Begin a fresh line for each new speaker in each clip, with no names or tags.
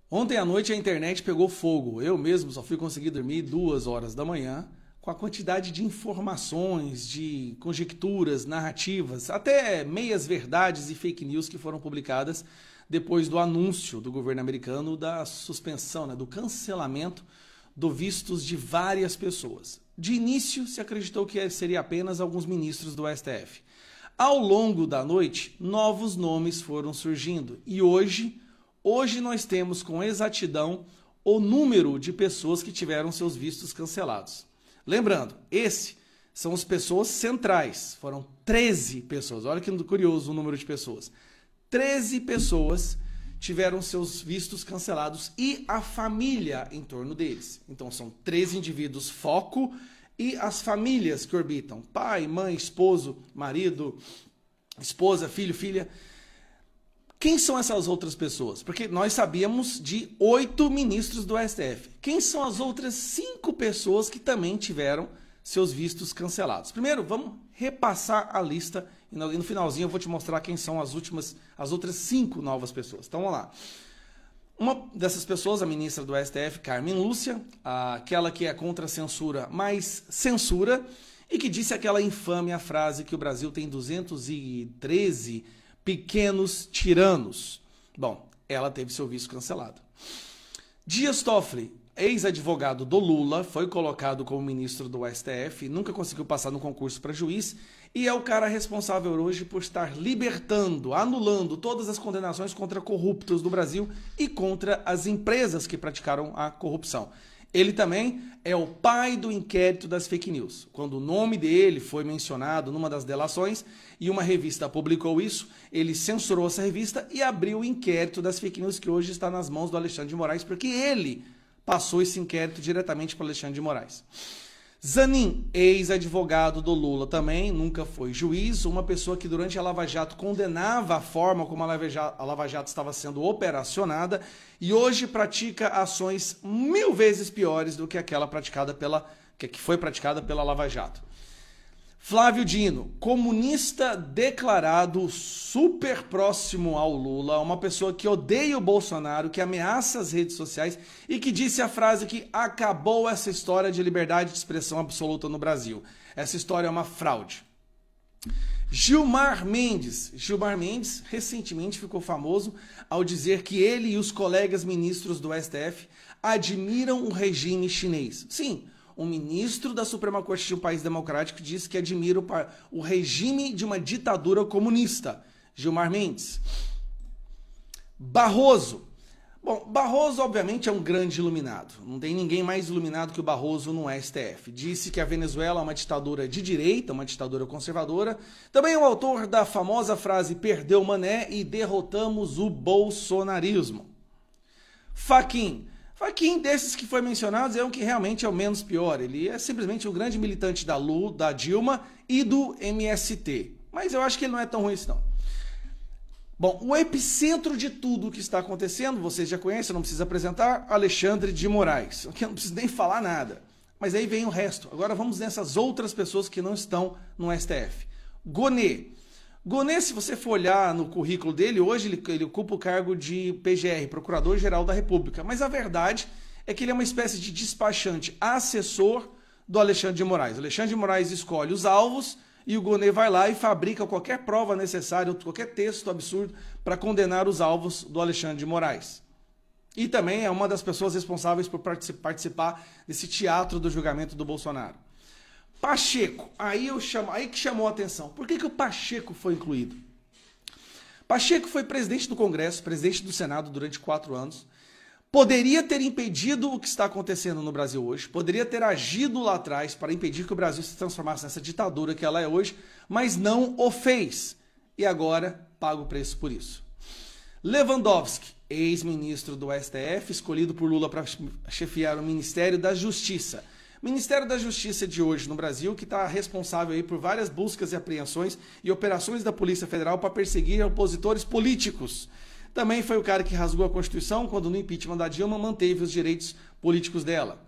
Ontem à noite a internet pegou fogo. Eu mesmo só fui conseguir dormir 2 horas da manhã com a quantidade de informações, de conjecturas, narrativas, até meias verdades e fake news que foram publicadas depois do anúncio do governo americano da suspensão, do cancelamento do vistos de várias pessoas. De início, se acreditou que seria apenas alguns ministros do STF. Ao longo da noite, novos nomes foram surgindo e hoje nós temos com exatidão o número de pessoas que tiveram seus vistos cancelados. Lembrando, esses são as pessoas centrais, foram 13 pessoas, olha que curioso o número de pessoas. 13 pessoas tiveram seus vistos cancelados e a família em torno deles. Então são 13 indivíduos foco e as famílias que orbitam, pai, mãe, esposo, marido, esposa, filho, filha. Quem são essas outras pessoas? Porque nós sabíamos de 8 ministros do STF. Quem são as outras 5 pessoas que também tiveram seus vistos cancelados? Primeiro, vamos repassar a lista e no finalzinho eu vou te mostrar quem são as outras 5 novas pessoas. Então vamos lá. Uma dessas pessoas, a ministra do STF, Carmen Lúcia, aquela que é contra a censura, mas censura, e que disse aquela infame frase que o Brasil tem 213 pequenos tiranos. Bom, ela teve seu visto cancelado. Dias Toffoli, ex-advogado do Lula, foi colocado como ministro do STF, nunca conseguiu passar no concurso para juiz, e é o cara responsável hoje por estar libertando, anulando todas as condenações contra corruptos do Brasil e contra as empresas que praticaram a corrupção. Ele também é o pai do inquérito das fake news. Quando o nome dele foi mencionado numa das delações e uma revista publicou isso, ele censurou essa revista e abriu o inquérito das fake news que hoje está nas mãos do Alexandre de Moraes, porque ele passou esse inquérito diretamente para o Alexandre de Moraes. Zanin, ex-advogado do Lula também, nunca foi juiz, uma pessoa que durante a Lava Jato condenava a forma como a Lava Jato estava sendo operacionada e hoje pratica ações 1000 vezes piores do que aquela que foi praticada pela Lava Jato. Flávio Dino, comunista declarado, super próximo ao Lula, uma pessoa que odeia o Bolsonaro, que ameaça as redes sociais e que disse a frase que acabou essa história de liberdade de expressão absoluta no Brasil. Essa história é uma fraude. Gilmar Mendes recentemente ficou famoso ao dizer que ele e os colegas ministros do STF admiram o regime chinês. Sim, um ministro da Suprema Corte de um país democrático disse que admira o regime de uma ditadura comunista. Gilmar Mendes. Barroso. Bom, Barroso obviamente é um grande iluminado. Não tem ninguém mais iluminado que o Barroso no STF. Disse que a Venezuela é uma ditadura de direita, uma ditadura conservadora. Também é o autor da famosa frase "perdeu Mané" e "derrotamos o bolsonarismo". Fachin, desses que foi mencionado, é o que realmente é o menos pior. Ele é simplesmente um grande militante da Dilma e do MST. Mas eu acho que ele não é tão ruim assim, não. Bom, o epicentro de tudo o que está acontecendo, vocês já conhecem, não precisa apresentar, Alexandre de Moraes. Que eu não preciso nem falar nada. Mas aí vem o resto. Agora vamos nessas outras pessoas que não estão no STF. Gonê, se você for olhar no currículo dele, hoje ele ocupa o cargo de PGR, Procurador-Geral da República. Mas a verdade é que ele é uma espécie de despachante, assessor do Alexandre de Moraes. O Alexandre de Moraes escolhe os alvos e o Gonê vai lá e fabrica qualquer prova necessária, qualquer texto absurdo para condenar os alvos do Alexandre de Moraes. E também é uma das pessoas responsáveis por participar desse teatro do julgamento do Bolsonaro. Pacheco, aí que chamou a atenção. Por que o Pacheco foi incluído? Pacheco foi presidente do Congresso, presidente do Senado durante 4 anos. Poderia ter impedido o que está acontecendo no Brasil hoje, poderia ter agido lá atrás para impedir que o Brasil se transformasse nessa ditadura que ela é hoje, mas não o fez. E agora paga o preço por isso. Lewandowski, ex-ministro do STF, escolhido por Lula para chefiar o Ministério da Justiça. Ministério da Justiça de hoje no Brasil, que está responsável aí por várias buscas e apreensões e operações da Polícia Federal para perseguir opositores políticos. Também foi o cara que rasgou a Constituição quando no impeachment da Dilma manteve os direitos políticos dela.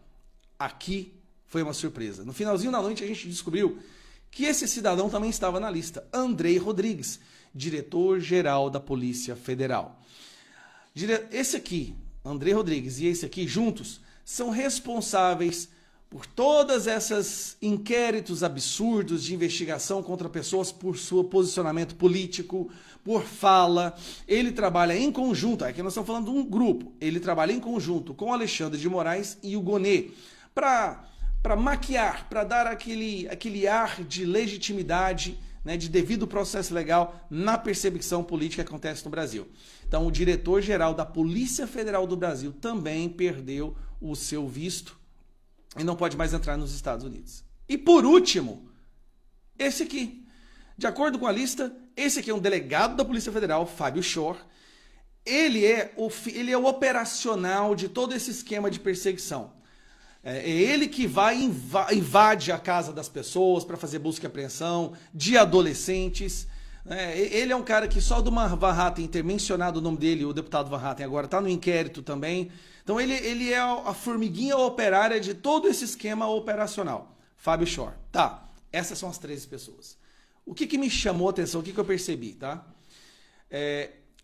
Aqui foi uma surpresa. No finalzinho da noite a gente descobriu que esse cidadão também estava na lista. Andrei Rodrigues, diretor-geral da Polícia Federal. Esse aqui, André Rodrigues e esse aqui, juntos, são responsáveis por todas essas inquéritos absurdos de investigação contra pessoas por seu posicionamento político, por fala. Ele trabalha em conjunto, aqui nós estamos falando de um grupo, ele trabalha em conjunto com Alexandre de Moraes e o Gonê, para maquiar, para dar aquele ar de legitimidade, né, de devido processo legal na perseguição política que acontece no Brasil. Então, o diretor-geral da Polícia Federal do Brasil também perdeu o seu visto e não pode mais entrar nos Estados Unidos. E por último, esse aqui. De acordo com a lista, esse aqui é um delegado da Polícia Federal, Fábio Shor. Ele é o operacional de todo esse esquema de perseguição. É ele que invade a casa das pessoas para fazer busca e apreensão de adolescentes. Ele é um cara que só do Van Hatten ter mencionado o nome dele, o deputado Van Hatten agora está no inquérito também. Então ele é a formiguinha operária de todo esse esquema operacional. Fábio Shor. Tá, essas são as 13 pessoas. O que me chamou a atenção, o que eu percebi, tá?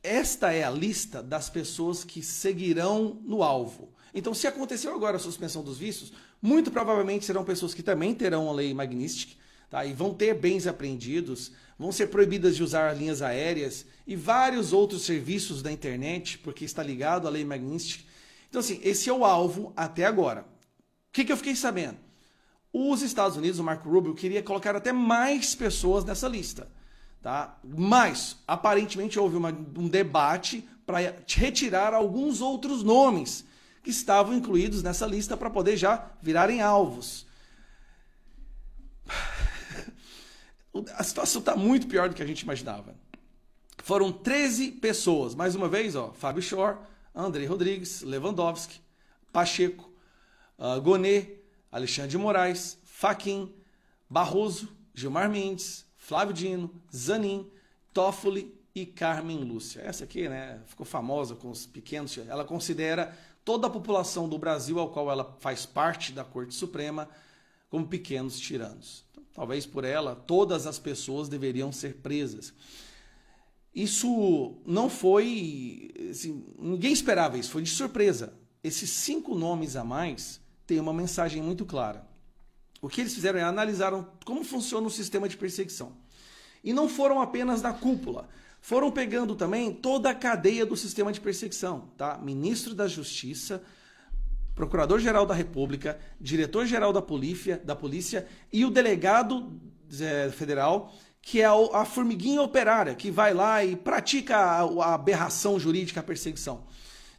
Esta é a lista das pessoas que seguirão no alvo. Então, se aconteceu agora a suspensão dos vistos, muito provavelmente serão pessoas que também terão a lei Magnitsky, tá? E vão ter bens apreendidos, vão ser proibidas de usar linhas aéreas e vários outros serviços da internet, porque está ligado à lei Magnitsky. Então, assim, esse é o alvo até agora. O que eu fiquei sabendo? Os Estados Unidos, o Marco Rubio, queria colocar até mais pessoas nessa lista. Tá? Mas, aparentemente, houve um debate para retirar alguns outros nomes que estavam incluídos nessa lista para poder já virarem alvos. A situação está muito pior do que a gente imaginava. Foram 13 pessoas, mais uma vez, ó, Fábio Shor, André Rodrigues, Lewandowski, Pacheco, Gonê, Alexandre de Moraes, Fachin, Barroso, Gilmar Mendes, Flávio Dino, Zanin, Toffoli e Carmen Lúcia. Essa aqui, né, ficou famosa com os pequenos. Ela considera toda a população do Brasil, ao qual ela faz parte da Corte Suprema, como pequenos tiranos. Então, talvez por ela, todas as pessoas deveriam ser presas. Isso não foi... Assim, ninguém esperava isso, foi de surpresa. Esses 5 nomes a mais têm uma mensagem muito clara. O que eles fizeram é analisaram como funciona o sistema de perseguição. E não foram apenas da cúpula, foram pegando também toda a cadeia do sistema de perseguição. Tá? Ministro da Justiça, Procurador-Geral da República, Diretor-Geral da Polícia e o delegado federal, que é a formiguinha operária, que vai lá e pratica a aberração jurídica, a perseguição.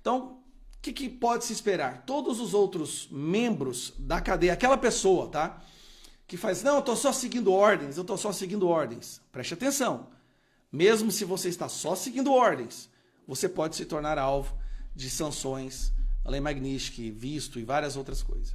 Então, o que pode se esperar? Todos os outros membros da cadeia, aquela pessoa, tá? Que faz, não, eu estou só seguindo ordens, Preste atenção. Mesmo se você está só seguindo ordens, você pode se tornar alvo de sanções, a lei Magnitsky, visto e várias outras coisas.